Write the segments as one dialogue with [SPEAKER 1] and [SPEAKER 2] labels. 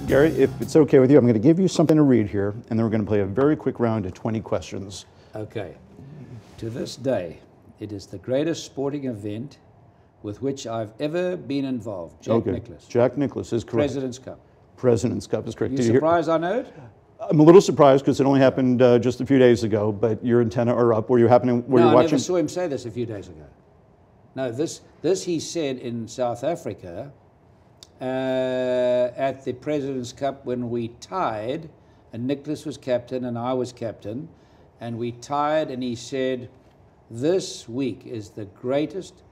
[SPEAKER 1] Gary, if it's okay with you, I'm going to give you something to read here, and then we're going to play a very quick round of 20 questions.
[SPEAKER 2] Okay. To this day, it is the greatest sporting event with which I've ever been involved. Jack Nicklaus.
[SPEAKER 1] Jack Nicklaus is correct.
[SPEAKER 2] President's Cup.
[SPEAKER 1] President's Cup is correct.
[SPEAKER 2] You surprised I know it?
[SPEAKER 1] I'm a little surprised because it only happened just a few days ago, but your antenna are up. Were you watching?
[SPEAKER 2] I never saw him say this a few days ago. No, this he said in South Africa at the President's Cup when we tied, and Nicklaus was captain and I was captain, and we tied, and he said, "This week is the greatest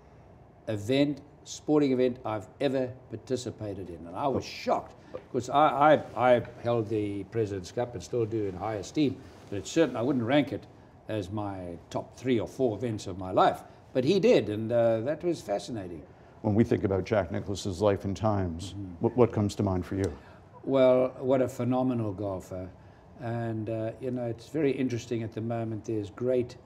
[SPEAKER 2] sporting event I've ever participated in." And I was shocked, because I held the President's Cup and still do in high esteem, but it's certain I wouldn't rank it as my top 3 or 4 events of my life. But he did, and that was fascinating.
[SPEAKER 1] When we think about Jack Nicklaus's life and times, what comes to mind for you?
[SPEAKER 2] Well, what a phenomenal golfer. And, you know, it's very interesting at the moment. There's great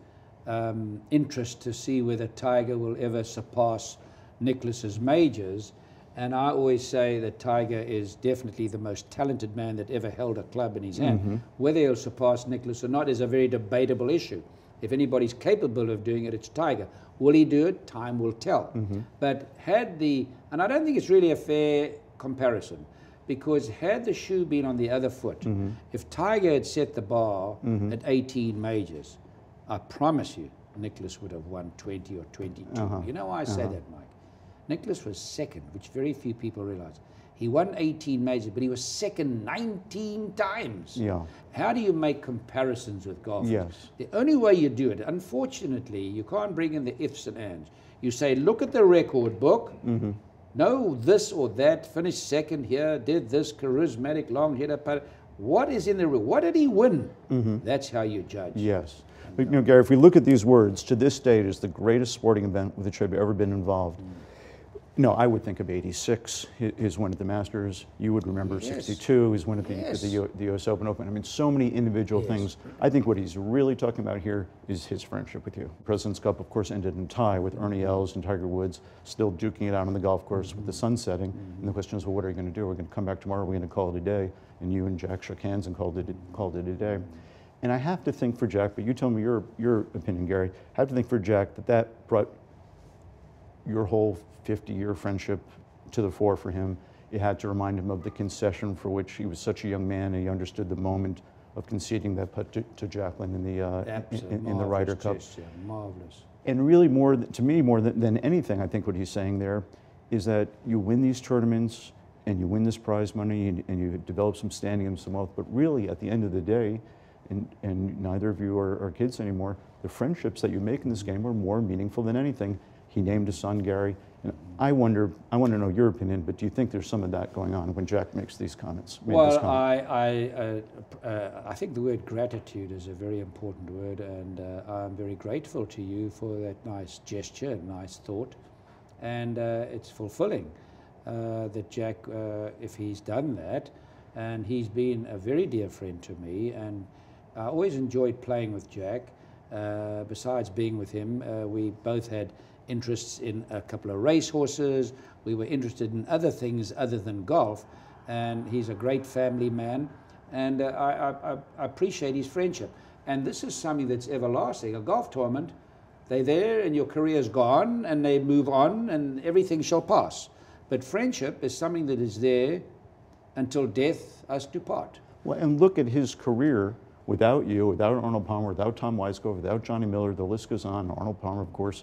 [SPEAKER 2] interest to see whether Tiger will ever surpass Nicklaus's majors. And I always say that Tiger is definitely the most talented man that ever held a club in his hand. Whether he'll surpass Nicklaus or not is a very debatable issue. If anybody's capable of doing it, it's Tiger. Will he do it? Time will tell. But and I don't think it's really a fair comparison, because had the shoe been on the other foot, if Tiger had set the bar at 18 majors, I promise you, Nicklaus would have won 20 or 22. You know why I say that, Mike? Nicklaus was second, which very few people realize. He won 18 majors, but he was second 19 times.
[SPEAKER 1] Yeah.
[SPEAKER 2] How do you make comparisons with golf?
[SPEAKER 1] Yes.
[SPEAKER 2] The only way you do it, unfortunately, you can't bring in the ifs and ands. You say, look at the record book. No, this or that, finished second here, did this, charismatic, long hitter, putter. What is in the record? What did he win? That's how you judge.
[SPEAKER 1] Yes. But, you know, Gary, if we look at these words, to this date is the greatest sporting event with which I've ever been involved. No, I would think of '86, his win at the Masters. You would remember '62, his win at the U.S. Open. I mean, so many individual things. I think what he's really talking about here is his friendship with you. President's Cup, of course, ended in tie with Ernie Els and Tiger Woods still duking it out on the golf course with the sun setting. And the question is, well, what are you going to do? We're going to come back tomorrow, we're going to call it a day. And you and Jack shook hands and called it a day. And I have to think for Jack, but you tell me your opinion, Gary, I have to think for Jack that brought your whole 50-year friendship to the fore for him. It had to remind him of the concession for which he was such a young man, and he understood the moment of conceding that putt to Jacqueline in the Ryder Cup.
[SPEAKER 2] Marvelous.
[SPEAKER 1] And really, to me, more than anything, I think what he's saying there is that you win these tournaments and you win this prize money and you develop some standing and some wealth, but really at the end of the day, and neither of you are kids anymore, the friendships that you make in this game are more meaningful than anything. He named his son Gary. And I want to know your opinion, but do you think there's some of that going on when Jack makes these comments?
[SPEAKER 2] Well, I think the word gratitude is a very important word, and I'm very grateful to you for that nice gesture, nice thought, and it's fulfilling that Jack, if he's done that, and he's been a very dear friend to me, and I always enjoyed playing with Jack. Besides being with him, we both had interests in a couple of racehorses. We were interested in other things other than golf, and he's a great family man, and I appreciate his friendship. And this is something that's everlasting. A golf tournament, they're there and your career's gone and they move on and everything shall pass. But friendship is something that is there until death us do part.
[SPEAKER 1] Well, and look at his career without you, without Arnold Palmer, without Tom Weiskopf, without Johnny Miller, the list goes on. Arnold Palmer, of course,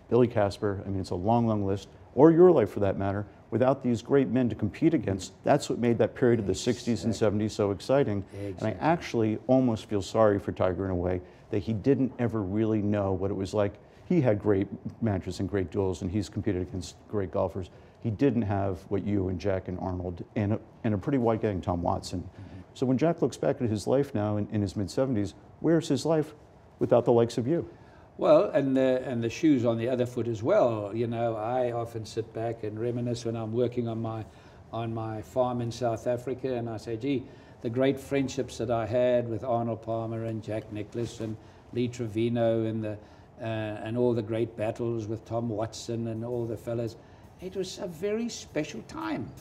[SPEAKER 1] Billy Casper, I mean, it's a long, long list, or your life for that matter, without these great men to compete against. That's what made that period of the 60s and 70s so exciting. And I actually almost feel sorry for Tiger in a way that he didn't ever really know what it was like. He had great matches and great duels, and he's competed against great golfers. He didn't have what you and Jack and Arnold and a pretty wide gang, Tom Watson. So when Jack looks back at his life now in his mid-70s, where's his life without the likes of you?
[SPEAKER 2] Well, and the shoes on the other foot as well. You know, I often sit back and reminisce when I'm working on my farm in South Africa, and I say, gee, the great friendships that I had with Arnold Palmer and Jack Nicklaus and Lee Trevino and all the great battles with Tom Watson and all the fellas. It was a very special time.